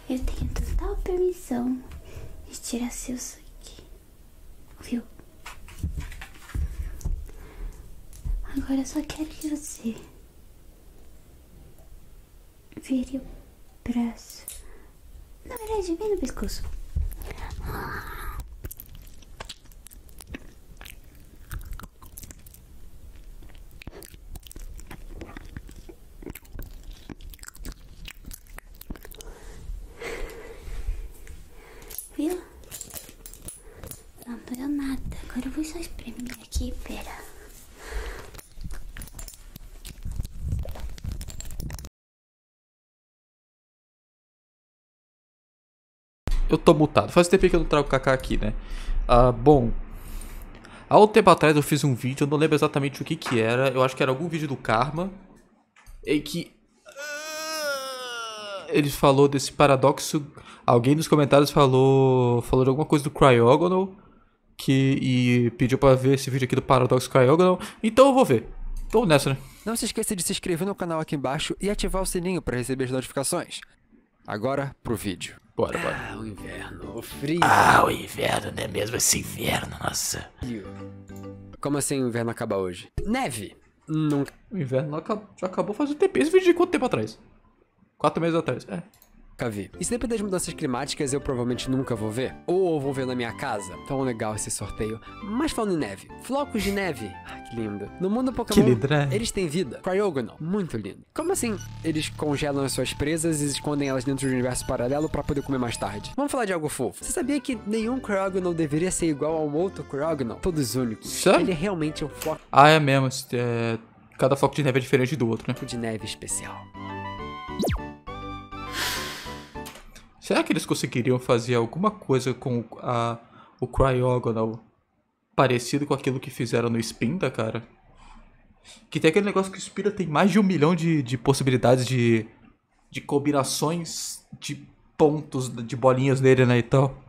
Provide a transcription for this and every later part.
Eu tenho total permissão de tirar seu sangue, viu? Agora eu só quero que você vire o braço. Na verdade, vem no pescoço. Viu? Não doeu nada. Agora eu vou só espremer aqui, pera. Eu tô mutado. Faz tempo que eu não trago o Kaká aqui, né? Bom. Há um tempo atrás eu fiz um vídeo, eu não lembro exatamente o que que era. Eu acho que era algum vídeo do Karma. Em que... ele falou desse paradoxo. Alguém nos comentários falou de alguma coisa do Cryogonal. E pediu pra ver esse vídeo aqui do paradoxo Cryogonal. Então eu vou ver. Tô nessa, né? Não se esqueça de se inscrever no canal aqui embaixo e ativar o sininho para receber as notificações. Agora pro vídeo. Bora, bora. O inverno, o frio. O inverno, não é mesmo? Esse inverno, nossa. Como assim o inverno acaba hoje? Neve. Nunca O inverno já acabou faz um tempo. Esse vídeo de quanto tempo atrás? 4 meses atrás. vi. E se depender das mudanças climáticas, eu provavelmente nunca vou ver. Ou eu vou ver na minha casa. Tão legal esse sorteio. Mas falando em neve. Flocos de neve. Que lindo. No mundo Pokémon, Que lindo, né? eles têm vida. Cryogonal. Muito lindo. Como assim eles congelam as suas presas e escondem elas dentro do universo paralelo pra poder comer mais tarde? Vamos falar de algo fofo. Você sabia que nenhum Cryogonal deveria ser igual a um outro Cryogonal? Todos únicos. Sério? Ele é realmente um floco É mesmo. Cada floco de neve é diferente do outro, né? de neve especial. Será que eles conseguiriam fazer alguma coisa com o Cryogonal parecido com aquilo que fizeram no Spinda, cara? Que tem aquele negócio que o Spinda tem mais de 1 milhão de possibilidades de combinações de pontos, de bolinhas nele, né, e tal.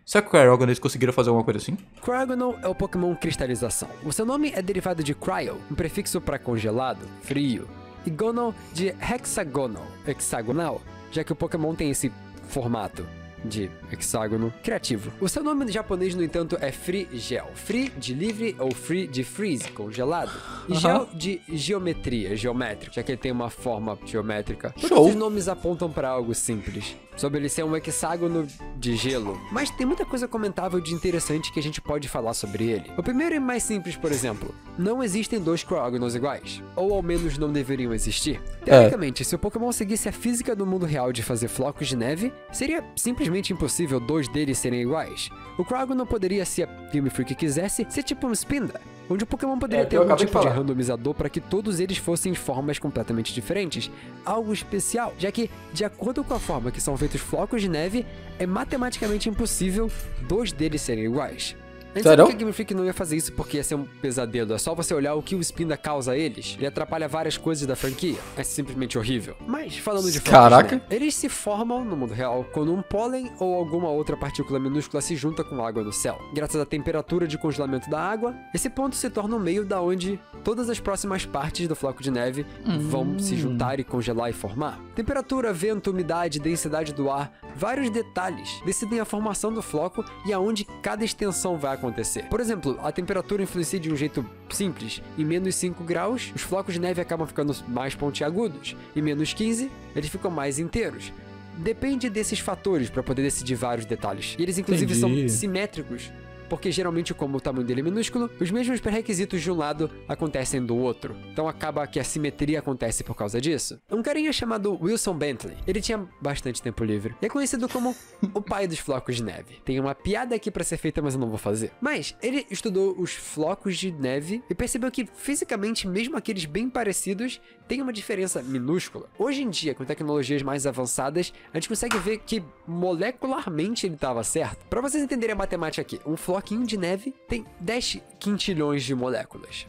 Será que o Cryogonal eles conseguiram fazer alguma coisa assim? Cryogonal é o Pokémon cristalização. O seu nome é derivado de cryo, um prefixo para congelado, frio, e gonal de hexagonal, hexagonal, já que o Pokémon tem esse formato de hexágono criativo. O seu nome japonês, no entanto, é Free-Gel. Free de livre ou Free de freeze, congelado. E Gel de geometria, geométrico, já que ele tem uma forma geométrica. Todos os nomes apontam para algo simples, sobre ele ser um hexágono de gelo. Mas tem muita coisa comentável de interessante que a gente pode falar sobre ele. O primeiro e mais simples, por exemplo, não existem 2 Cryogonals iguais. Ou ao menos não deveriam existir. Teoricamente, se o Pokémon seguisse a física do mundo real de fazer flocos de neve, seria simplesmente impossível 2 deles serem iguais. O Cryogonal poderia, se a Game Freak quisesse, ser tipo um Spinda, onde o Pokémon poderia ter algum tipo de randomizador para que todos eles fossem de formas completamente diferentes. Algo especial, já que, de acordo com a forma que são feitos flocos de neve, é matematicamente impossível 2 deles serem iguais. A gente sabe que a Game Freak não ia fazer isso porque ia ser um pesadelo. É só você olhar o que o Spinda causa a eles. Ele atrapalha várias coisas da franquia. É simplesmente horrível. Mas, falando de flocos, né? Eles se formam no mundo real quando um pólen ou alguma outra partícula minúscula se junta com água no céu. Graças à temperatura de congelamento da água, esse ponto se torna o meio da onde todas as próximas partes do floco de neve vão se juntar e congelar e formar. Temperatura, vento, umidade, densidade do ar, vários detalhes decidem a formação do floco e aonde cada extensão vai acontecer. Por exemplo, a temperatura influencia de um jeito simples. Em menos 5 graus, os flocos de neve acabam ficando mais pontiagudos. Em menos 15, eles ficam mais inteiros. Depende desses fatores para poder decidir vários detalhes. E eles inclusive são simétricos, porque geralmente, como o tamanho dele é minúsculo, os mesmos pré-requisitos de um lado acontecem do outro. Então acaba que a simetria acontece por causa disso. Um carinha chamado Wilson Bentley, ele tinha bastante tempo livre. E é conhecido como o pai dos flocos de neve. Tem uma piada aqui pra ser feita, mas eu não vou fazer. Mas ele estudou os flocos de neve e percebeu que fisicamente, mesmo aqueles bem parecidos, tem uma diferença minúscula. Hoje em dia, com tecnologias mais avançadas, a gente consegue ver que molecularmente ele estava certo. Para vocês entenderem a matemática aqui, um floquinho de neve tem 10 quintilhões de moléculas.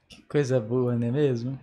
Que coisa boa, não é mesmo?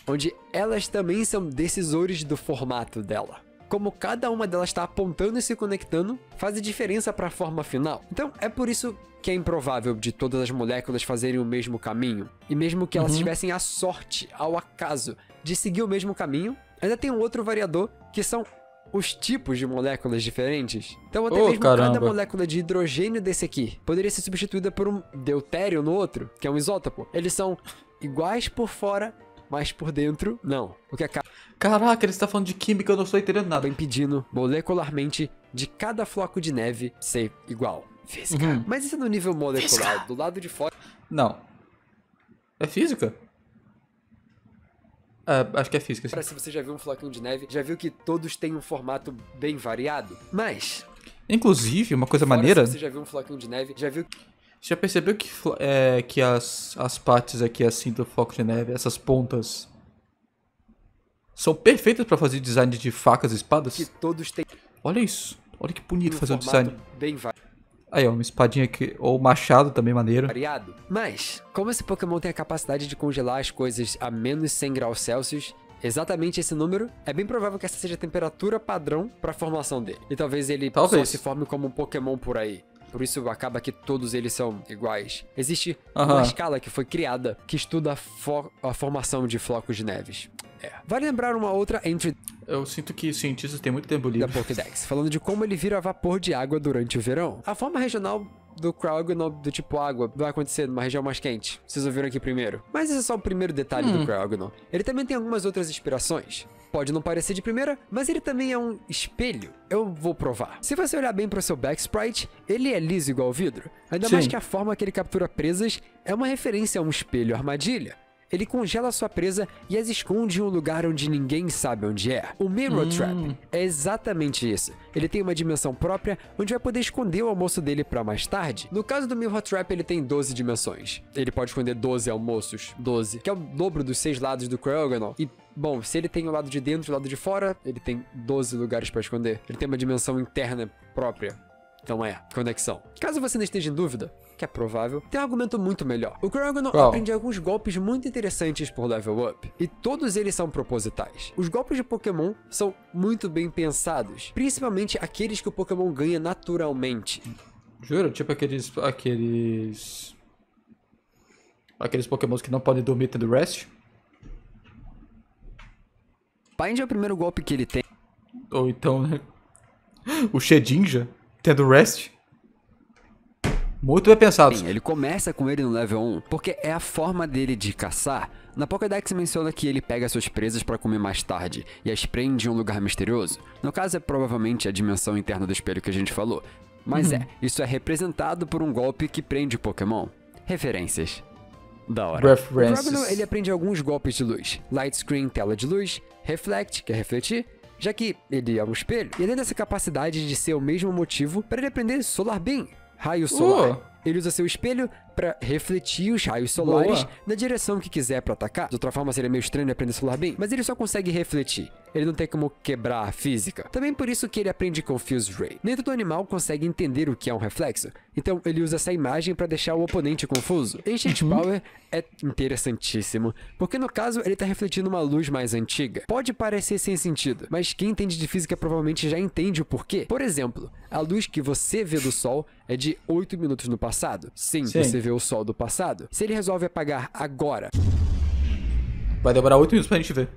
Onde elas também são decisores do formato dela. como cada uma delas está apontando e se conectando faz a diferença para a forma final. Então, é por isso que é improvável de todas as moléculas fazerem o mesmo caminho. E mesmo que elas tivessem a sorte, ao acaso, de seguir o mesmo caminho, ainda tem um outro variador, que são os tipos de moléculas diferentes. Então, até mesmo cada molécula de hidrogênio desse aqui poderia ser substituída por um deutério no outro, que é um isótopo. Eles são iguais por fora, mas por dentro, não. O que acaba Caraca, ele está falando de química, eu não estou entendendo nada. impedindo molecularmente de cada floco de neve ser igual. Física. Mas isso é no nível molecular. Do lado de fora... Não. É física? Acho que é física, sim. Se você já viu um floquinho de neve, já viu que todos têm um formato bem variado. Mas... Inclusive, uma coisa fora, maneira... se você já viu um floquinho de neve, já viu... Já percebeu que as partes aqui assim do floco de neve, essas pontas, são perfeitas pra fazer design de facas e espadas? que todos têm Olha isso. Olha que bonito um fazer um formato design. bem Aí, ó, uma espadinha aqui, ou machado também maneiro. variado. Mas, como esse Pokémon tem a capacidade de congelar as coisas a menos 100 graus Celsius, exatamente esse número, é bem provável que essa seja a temperatura padrão para a formação dele. E talvez ele só se forme como um Pokémon por aí. Por isso acaba que todos eles são iguais. Existe uma escala que foi criada que estuda a formação de flocos de neves. Vale lembrar uma outra entry Eu sinto que cientistas têm muito tempo da livre. Pokédex, falando de como ele vira vapor de água durante o verão. A forma regional do Cryogonal do tipo água vai acontecer numa região mais quente. Vocês ouviram aqui primeiro. Mas esse é só o primeiro detalhe do Cryogonal. Ele também tem algumas outras inspirações. Pode não parecer de primeira, mas ele também é um espelho. Eu vou provar. Se você olhar bem para o seu Backsprite, ele é liso igual vidro. Ainda mais que a forma que ele captura presas é uma referência a um espelho armadilha. Ele congela sua presa e as esconde em um lugar onde ninguém sabe onde é. O Mirror Trap é exatamente isso. Ele tem uma dimensão própria onde vai poder esconder o almoço dele para mais tarde. No caso do Mirror Trap, ele tem 12 dimensões. Ele pode esconder 12 almoços. 12, que é o dobro dos 6 lados do Cryogonal. E, bom, se ele tem o lado de dentro e o lado de fora, ele tem 12 lugares para esconder. Ele tem uma dimensão interna própria. Então conexão. Caso você não esteja em dúvida, que é provável, tem um argumento muito melhor. O Cryogonal aprende alguns golpes muito interessantes por level up, e todos eles são propositais. Os golpes de Pokémon são muito bem pensados, principalmente aqueles que o Pokémon ganha naturalmente. Juro? Tipo aqueles Pokémons que não podem dormir tendo rest? Bind é o primeiro golpe que ele tem. Ou então, né? O Shedinja tendo rest? Muito bem pensado. Sim, ele começa com ele no level 1, porque é a forma dele de caçar. Na Pokédex menciona que ele pega suas presas para comer mais tarde, e as prende em um lugar misterioso. No caso é provavelmente a dimensão interna do espelho que a gente falou. Mas isso é representado por um golpe que prende o Pokémon. Referências. Da hora. O Cryogonal, ele aprende alguns golpes de luz. Light Screen, tela de luz. Reflect, que é refletir. Já que ele é um espelho, e além dessa capacidade de ser o mesmo motivo para ele aprender Solar Beam, raio solar. Ele usa seu espelho para refletir os raios solares na direção que quiser para atacar. De outra forma, seria meio estranho aprender Solar Beam, mas ele só consegue refletir. Ele não tem como quebrar a física. Também por isso que ele aprende Confuse Ray. Nem todo animal consegue entender o que é um reflexo, então ele usa essa imagem para deixar o oponente confuso. Ancient Power é interessantíssimo, porque no caso ele tá refletindo uma luz mais antiga. Pode parecer sem sentido, mas quem entende de física provavelmente já entende o porquê. Por exemplo, a luz que você vê do Sol é de 8 minutos no passado. Sim, você vê o Sol do passado. Se ele resolve apagar agora, vai demorar 8 minutos pra gente ver.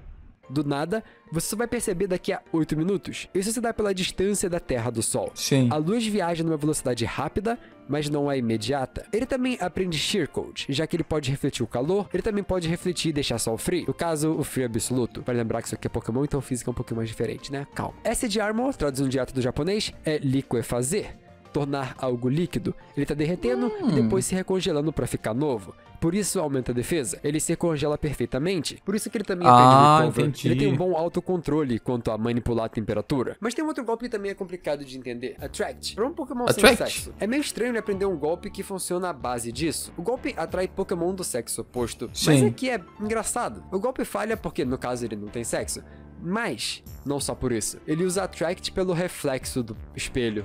Do nada, você só vai perceber daqui a 8 minutos. Isso se dá pela distância da Terra do Sol. Sim. A luz viaja numa velocidade rápida, mas não é imediata. Ele também aprende Shear Code, já que ele pode refletir o calor, ele também pode refletir e deixar só o frio. No caso, o frio absoluto. Vale lembrar que isso aqui é Pokémon, então física é um pouquinho mais diferente, né? Calma. Acid Armor, traduzindo direto do japonês, é liquefazer. Tornar algo líquido. Ele tá derretendo e depois se recongelando para ficar novo. Por isso aumenta a defesa. Ele se congela perfeitamente. Por isso que ele também aprende recover. Entendi. Ele tem um bom autocontrole quanto a manipular a temperatura. Mas tem um outro golpe que também é complicado de entender. Attract. Para um Pokémon sem sexo, é meio estranho ele aprender um golpe que funciona à base disso. O golpe atrai Pokémon do sexo oposto. Mas aqui é engraçado. O golpe falha porque, no caso, ele não tem sexo. Mas, não só por isso. Ele usa Attract pelo reflexo do espelho.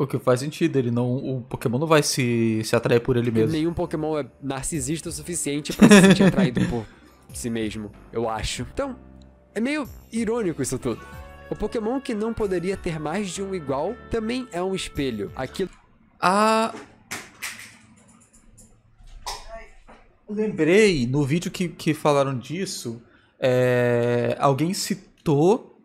O que faz sentido, o Pokémon não vai se atrair por ele mesmo. Nenhum Pokémon é narcisista o suficiente pra se sentir atraído por si mesmo, eu acho. Então, é meio irônico isso tudo. O Pokémon que não poderia ter mais de um igual também é um espelho. Aquilo Ah. Lembrei, no vídeo que falaram disso, alguém citou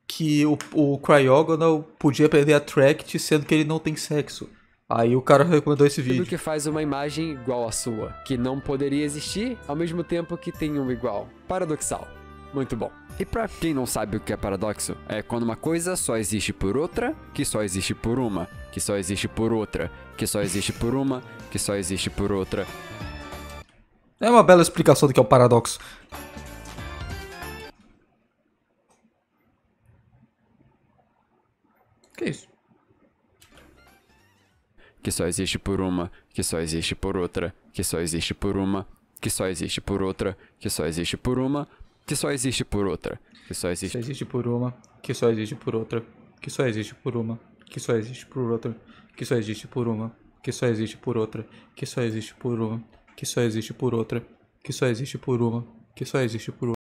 que o Cryogonal podia perder a Tract sendo que ele não tem sexo. Aí o cara recomendou esse vídeo. que faz uma imagem igual à sua, que não poderia existir ao mesmo tempo que tem um igual. Paradoxal. Muito bom. E pra quem não sabe o que é paradoxo, é quando uma coisa só existe por outra, que só existe por uma, que só existe por outra, que só existe por uma, que só existe por outra. É uma bela explicação do que é o paradoxo. Que isso? Que só existe por uma, que só existe por outra, que só existe por uma, que só existe por outra, que só existe por uma, que só existe por outra, que só Só existe. existe por uma, que só existe por outra, que só existe por uma, que só existe por outra, que só existe por uma, que só existe por outra, que só existe por uma, que só existe por outra, que só existe por uma, que só existe por outra.